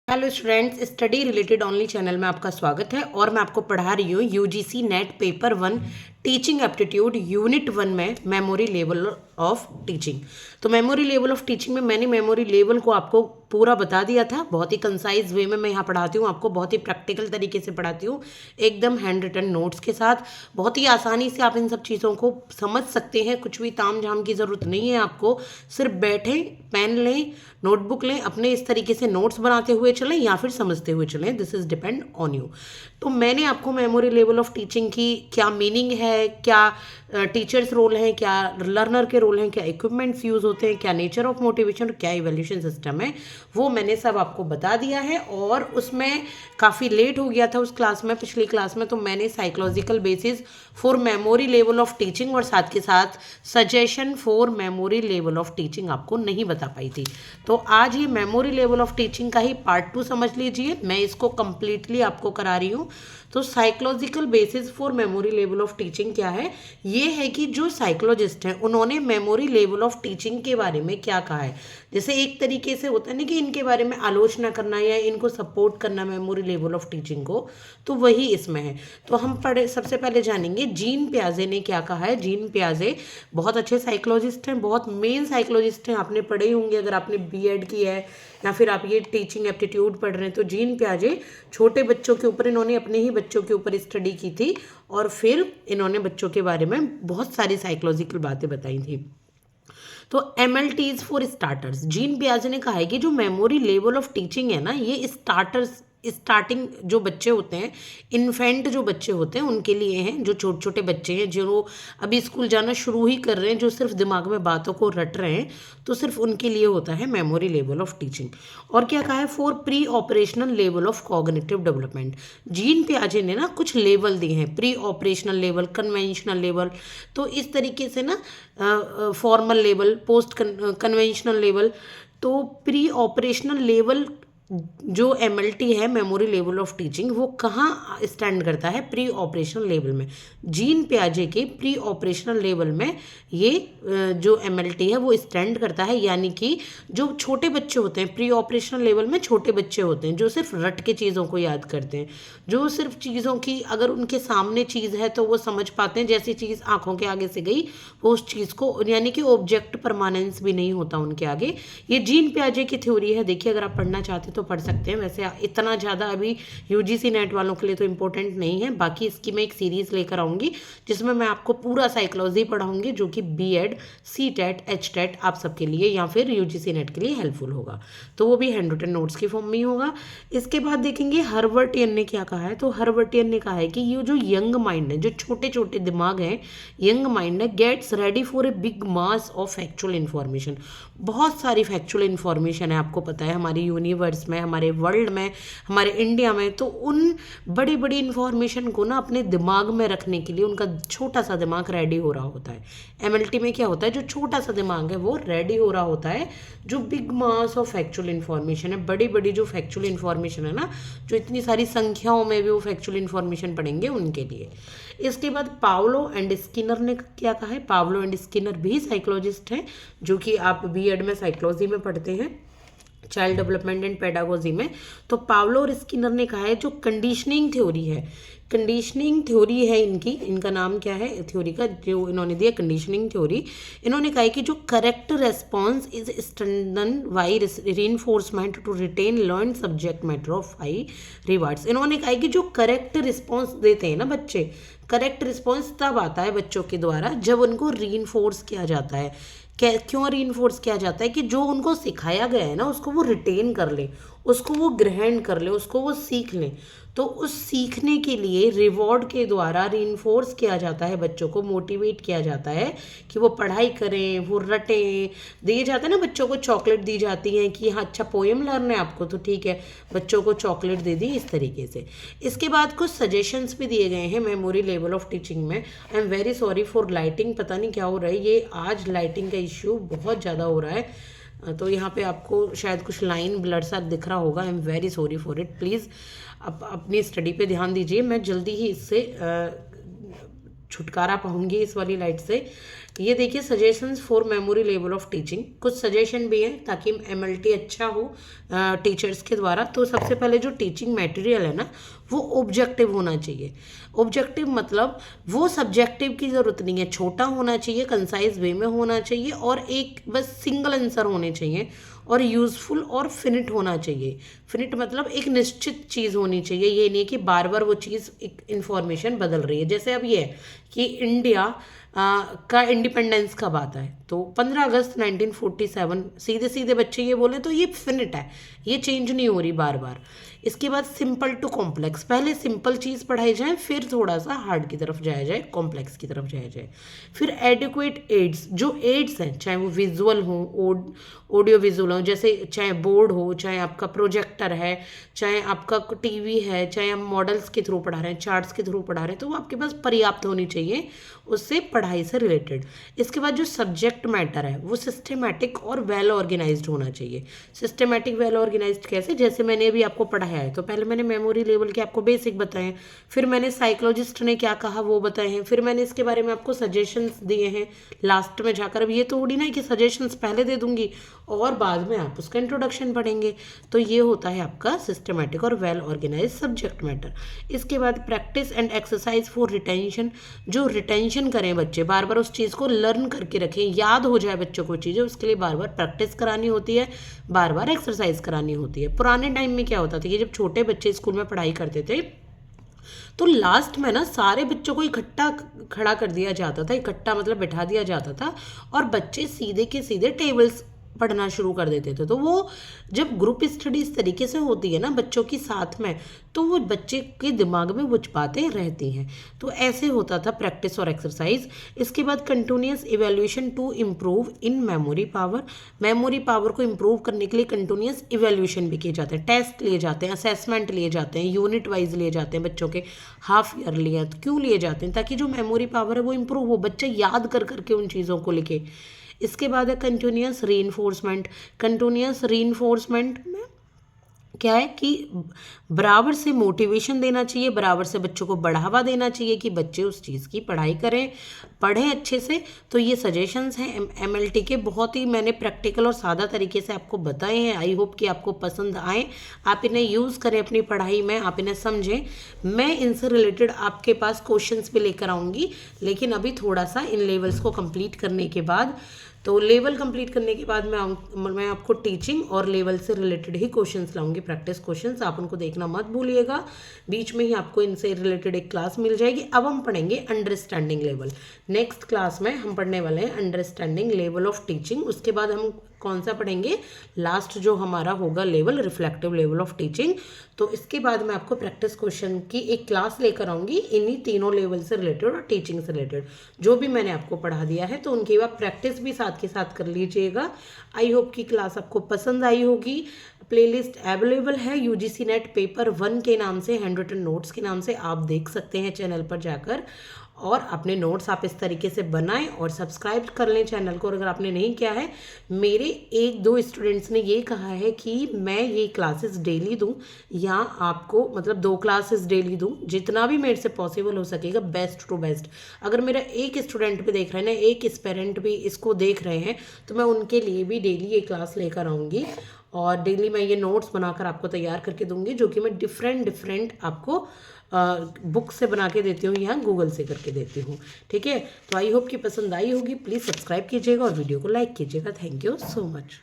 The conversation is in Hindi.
Hello students, study related only channel में आपका स्वागत है और मैं आपको पढ़ा रही हूँ UGC net paper 1 teaching aptitude unit 1 में मेमोरी लेवल ऑफ टीचिंग। तो मेमोरी लेवल ऑफ टीचिंग में मैंने मेमोरी लेवल को आपको पूरा बता दिया था। बहुत ही कंसाइज वे में मैं यहाँ पढ़ाती हूँ, आपको बहुत ही प्रैक्टिकल तरीके से पढ़ाती हूँ, एकदम हैंड रिटन नोट्स के साथ। बहुत ही आसानी से आप इन सब चीज़ों को समझ सकते हैं, कुछ भी ताम झाम की ज़रूरत नहीं है आपको। सिर्फ बैठें, पेन लें, नोटबुक लें, अपने इस तरीके से नोट्स बनाते हुए चलें या फिर समझते हुए चलें, this is depend on you. तो मैंने आपको मेमोरी लेवल ऑफ टीचिंग की क्या मीनिंग है, क्या टीचर्स रोल हैं, क्या लर्नर के रोल हैं, क्या इक्विपमेंट्स यूज़ होते हैं, क्या नेचर ऑफ मोटिवेशन और क्या इवैल्यूएशन सिस्टम है, वो मैंने सब आपको बता दिया है। और उसमें काफ़ी लेट हो गया था उस क्लास में, पिछली क्लास में, तो मैंने psychological basis for memory level of teaching और साथ के साथ suggestion for memory level of teaching आपको नहीं बता पाई थी। तो आज ये मेमोरी लेवल ऑफ टीचिंग का ही पार्ट 2 समझ लीजिए, मैं इसको कंप्लीटली आपको करा रही हूँ। तो psychological basis for memory level of teaching क्या है? ये है कि जो साइकोलॉजिस्ट हैं उन्होंने मेमोरी लेवल ऑफ टीचिंग के बारे में क्या कहा है। जैसे एक तरीके से होता है ना कि इनके बारे में आलोचना करना या इनको सपोर्ट करना मेमोरी लेवल ऑफ टीचिंग को, तो वही इसमें है। तो हम पढ़े, सबसे पहले जानेंगे जीन पियाजे ने क्या कहा है। जीन पियाजे बहुत अच्छे साइकोलॉजिस्ट हैं, बहुत मेन साइकोलॉजिस्ट हैं, आपने पढ़े ही होंगे अगर आपने बीएड की है या फिर आप ये टीचिंग एप्टीट्यूड पढ़ रहे हैं। तो जीन पियाजे छोटे बच्चों के ऊपर, इन्होंने अपने ही बच्चों के ऊपर स्टडी की थी और फिर इन्होंने बच्चों के बारे में बहुत सारी साइकोलॉजिकल बातें बताई थी। तो MLTs फॉर स्टार्टर्स, जीन पियाजे ने कहा है कि जो मेमोरी लेवल ऑफ टीचिंग है ना, ये स्टार्टिंग जो बच्चे होते हैं, इन्फेंट जो बच्चे होते हैं उनके लिए हैं, जो छोटे छोटे बच्चे हैं जो अभी स्कूल जाना शुरू ही कर रहे हैं, जो सिर्फ दिमाग में बातों को रट रहे हैं, तो सिर्फ उनके लिए होता है मेमोरी लेवल ऑफ टीचिंग। और क्या कहा है? For pre operational level of cognitive development. Jean पियाजे ने ना कुछ लेवल दिए हैं, pre operational level, conventional level, तो इस तरीके से ना formal level, post conventional level. तो प्री ऑपरेशनल लेवल जो MLT है, मेमोरी लेवल ऑफ टीचिंग, वो कहाँ स्टैंड करता है? प्री ऑपरेशनल लेवल में। जीन पियाजे के प्री ऑपरेशनल लेवल में ये जो MLT है वो स्टैंड करता है, यानी कि जो छोटे बच्चे होते हैं, प्री ऑपरेशनल लेवल में छोटे बच्चे होते हैं जो सिर्फ रट के चीज़ों को याद करते हैं, जो सिर्फ चीज़ों की, अगर उनके सामने चीज़ है तो वो समझ पाते हैं, जैसी चीज़ आंखों के आगे से गई वो उस चीज़ को, यानी कि ऑब्जेक्ट परमानेंस भी नहीं होता उनके आगे। ये जीन पियाजे की थ्योरी है। देखिए, अगर आप पढ़ना चाहते तो पढ़ सकते हैं, वैसे इतना ज़्यादा अभी यूजीसी नेट वालों के लिए तो इम्पोर्टेंट नहीं है। बाकी इसकी मैं एक सीरीज़ लेकर आऊँगी जिसमें मैं आपको पूरा साइकोलॉजी पढ़ाऊँगी, जो कि बीएड, सीटेट, एचटेट आप सबके लिए या फिर यूजीसी नेट के लिए हेल्पफुल होगा। तो वो भी हैंड रिटन नोट्स की फॉर्म में ही होगा। इसके बाद देखेंगे हर्बर्टियन ने क्या कहा है। तो हर्बर्टियन ने कहा है कि ये जो यंग माइंड है, जो छोटे छोटे दिमाग हैं, यंग माइंड है, gets ready for a big mass of factual information. बहुत सारी फैक्चुअल इन्फॉर्मेशन है, आपको पता है, हमारी यूनिवर्स में, हमारे वर्ल्ड में, हमारे इंडिया में। तो उन बड़ी बड़ी इन्फॉर्मेशन को ना अपने दिमाग में रखने के लिए उनका छोटा सा दिमाग रेडी हो रहा होता है। MLT में क्या होता है? जो छोटा सा दिमाग है वो रेडी हो रहा होता है, जो big mass of factual information है, बड़ी बड़ी जो फैक्चुअल इन्फॉर्मेशन है ना, जो इतनी सारी संख्याओं में भी वो फैक्चुअल इन्फॉर्मेशन पढ़ेंगे उनके लिए। इसके बाद पावलो एंड स्किनर ने क्या कहा है। पावलो एंड स्किनर भी साइकोलॉजिस्ट हैं, जो कि आप बीएड में साइकोलॉजी में पढ़ते हैं, चाइल्ड डेवलपमेंट एंड पेडागोजी में। तो पावलो और स्किनर ने कहा है जो कंडीशनिंग थ्योरी है, कंडीशनिंग थ्योरी है इनकी, इनका नाम क्या है थ्योरी का जो इन्होंने दिया, कंडीशनिंग थ्योरी। इन्होंने कहा है कि जो correct response is strengthen by reinforcement to retain learn subject matter of high rewards. इन्होंने कहा है कि जो करेक्ट रिस्पॉन्स देते हैं ना बच्चे, करेक्ट रिस्पॉन्स तब आता है बच्चों के द्वारा जब उनको रीइंफोर्स किया जाता है। क्यों रीइंफोर्स किया जाता है? कि जो उनको सिखाया गया है ना उसको वो रिटेन कर ले, उसको वो ग्रहण कर ले, उसको वो सीख लें। तो उस सीखने के लिए रिवॉर्ड के द्वारा रीइंफोर्स किया जाता है, बच्चों को मोटिवेट किया जाता है कि वो पढ़ाई करें, वो रटें। दिए जाता है ना बच्चों को, चॉकलेट दी जाती है कि हाँ अच्छा पोएम लर्न है आपको, तो ठीक है बच्चों को चॉकलेट दे दी, इस तरीके से। इसके बाद कुछ सजेशंस भी दिए गए हैं मेमोरी लेवल ऑफ टीचिंग में। I am very sorry for lighting, पता नहीं क्या हो रहा है, ये आज लाइटिंग का इश्यू बहुत ज़्यादा हो रहा है। तो यहाँ पे आपको शायद कुछ लाइन ब्लर सा दिख रहा होगा, I am very sorry for it. Please आप अपनी स्टडी पे ध्यान दीजिए, मैं जल्दी ही इससे छुटकारा पाऊंगी इस वाली लाइट से। ये देखिए suggestions for memory level of teaching, कुछ सजेशन भी हैं ताकि एमएलटी अच्छा हो टीचर्स के द्वारा। तो सबसे पहले जो टीचिंग मटेरियल है ना वो ऑब्जेक्टिव होना चाहिए। ऑब्जेक्टिव मतलब वो सब्जेक्टिव की ज़रूरत नहीं है, छोटा होना चाहिए, कंसाइज वे में होना चाहिए और एक बस सिंगल आंसर होने चाहिए और यूज़फुल और फिनिट होना चाहिए। फिनिट मतलब एक निश्चित चीज़ होनी चाहिए, ये नहीं कि बार बार वो चीज़ एक इंफॉर्मेशन बदल रही है। जैसे अब ये है कि इंडिया का इंडिपेंडेंस कब आता है, तो 15 अगस्त 1947, सीधे सीधे बच्चे ये बोले तो ये फिनिट है, ये चेंज नहीं हो रही बार बार। इसके बाद सिंपल टू कॉम्प्लेक्स, पहले सिंपल चीज़ पढ़ाई जाए फिर थोड़ा सा हार्ड की तरफ जाया जाए, कॉम्प्लेक्स की तरफ जाया जाए। फिर एडिक्वेट एड्स, जो एड्स हैं चाहे वो विजुअल हो, ऑडियो विजुअल हो, जैसे चाहे बोर्ड हो, चाहे आपका प्रोजेक्टर है, चाहे आपका टीवी है, चाहे हम मॉडल्स के थ्रू पढ़ा रहे हैं, चार्ट्स के थ्रू पढ़ा रहे हैं, तो वो आपके पास पर्याप्त होनी चाहिए उससे पढ़ाई से रिलेटेड। इसके बाद जो सब्जेक्ट मैटर है वो सिस्टमेटिक और वेल ऑर्गेनाइज्ड होना चाहिए। सिस्टमेटिक वेल ऑर्गेनाइज्ड कैसे, जैसे मैंने अभी आपको पढ़ाया है, तो पहले मैंने मेमोरी लेवल के आपको बेसिक बताए, फिर मैंने साइकोलॉजिस्ट ने क्या कहा वो बताए हैं, फिर मैंने इसके बारे में आपको सजेशंस दिए हैं लास्ट में जाकर। अब ये तो थोड़ी ना कि सजेशंस पहले दे दूंगी और बाद में आप उसका इंट्रोडक्शन पढ़ेंगे। तो ये होता है आपका सिस्टमेटिक और वेल ऑर्गेनाइज सब्जेक्ट मैटर। इसके बाद practice and exercise for retention, जो रिटेंशन करें बच्चे, बार बार उस चीज़ को लर्न करके रखें, याद हो जाए बच्चों को चीज़ें, उसके लिए बार बार प्रैक्टिस करानी होती है, बार बार एक्सरसाइज करानी होती है। पुराने टाइम में क्या होता था कि जब छोटे बच्चे स्कूल में पढ़ाई करते थे तो लास्ट में ना सारे बच्चों को इकट्ठा खड़ा कर दिया जाता था, इकट्ठा मतलब बैठा दिया जाता था और बच्चे सीधे के सीधे टेबल्स पढ़ना शुरू कर देते थे। तो वो जब ग्रुप स्टडी इस तरीके से होती है ना बच्चों की साथ में, तो वो बच्चे के दिमाग में वो बातें रहती हैं। तो ऐसे होता था प्रैक्टिस और एक्सरसाइज। इसके बाद continuous evaluation to improve in memory power, memory power को इम्प्रूव करने के लिए कंटिन्यूस इवैल्यूएशन भी किए जाते हैं, टेस्ट लिए जाते हैं, असेसमेंट लिए जाते हैं, यूनिट वाइज लिए जाते हैं बच्चों के, हाफ ईयर लिए। तो क्यों लिए जाते हैं, ताकि जो मेमोरी पावर है वो इम्प्रूव हो, बच्चे याद कर करके उन चीज़ों को लिखे। इसके बाद है कंटिन्यूस रीइंफोर्समेंट। कंटिन्यूस रीइंफोर्समेंट में क्या है कि बराबर से मोटिवेशन देना चाहिए, बराबर से बच्चों को बढ़ावा देना चाहिए कि बच्चे उस चीज़ की पढ़ाई करें, पढ़ें अच्छे से। तो ये सजेशंस हैं एमएलटी के, बहुत ही मैंने प्रैक्टिकल और सादा तरीके से आपको बताए हैं। आई होप कि आपको पसंद आए, आप इन्हें यूज़ करें अपनी पढ़ाई में, आप इन्हें समझें। मैं इनसे रिलेटेड आपके पास क्वेश्चंस भी लेकर आऊँगी, लेकिन अभी थोड़ा सा इन लेवल्स को कंप्लीट करने के बाद, तो लेवल कंप्लीट करने के बाद मैं आपको टीचिंग और लेवल से रिलेटेड ही क्वेश्चंस लाऊंगी, प्रैक्टिस क्वेश्चंस, आप उनको देखना मत भूलिएगा। बीच में ही आपको इनसे रिलेटेड एक क्लास मिल जाएगी। अब हम पढ़ेंगे अंडरस्टैंडिंग लेवल। नेक्स्ट क्लास में हम पढ़ने वाले हैं अंडरस्टैंडिंग लेवल ऑफ टीचिंग। उसके बाद हम कौन सा पढ़ेंगे, लास्ट जो हमारा होगा level, reflective level of teaching. तो इसके बाद मैं आपको प्रैक्टिस क्वेश्चन की एक क्लास लेकर आऊँगी इन्हीं तीनों लेवल से रिलेटेड और टीचिंग से रिलेटेड, जो भी मैंने आपको पढ़ा दिया है। तो उनकी आप प्रैक्टिस भी साथ के साथ कर लीजिएगा। आई होप कि क्लास आपको पसंद आई होगी। प्लेलिस्ट अवेलेबल है यूजीसी नेट पेपर 1 के नाम से, हैंड रिटन नोट्स के नाम से, आप देख सकते हैं चैनल पर जाकर, और अपने नोट्स आप इस तरीके से बनाएं और सब्सक्राइब कर लें चैनल को। और अगर आपने नहीं किया है, मेरे 1-2 स्टूडेंट्स ने ये कहा है कि मैं ये क्लासेस डेली दूं या आपको मतलब 2 क्लासेस डेली दूं, जितना भी मेरे से पॉसिबल हो सकेगा, बेस्ट टू बेस्ट। अगर मेरा एक स्टूडेंट भी देख रहे हैं ना, एक पेरेंट भी इसको देख रहे हैं, तो मैं उनके लिए भी डेली ये क्लास लेकर आऊँगी और डेली मैं ये नोट्स बनाकर आपको तैयार करके दूंगी, जो कि मैं डिफरेंट आपको बुक से बना के देती हूँ या गूगल से करके देती हूँ। ठीक है, तो आई होप कि पसंद आई होगी। प्लीज़ सब्सक्राइब कीजिएगा और वीडियो को लाइक कीजिएगा। Thank you so much.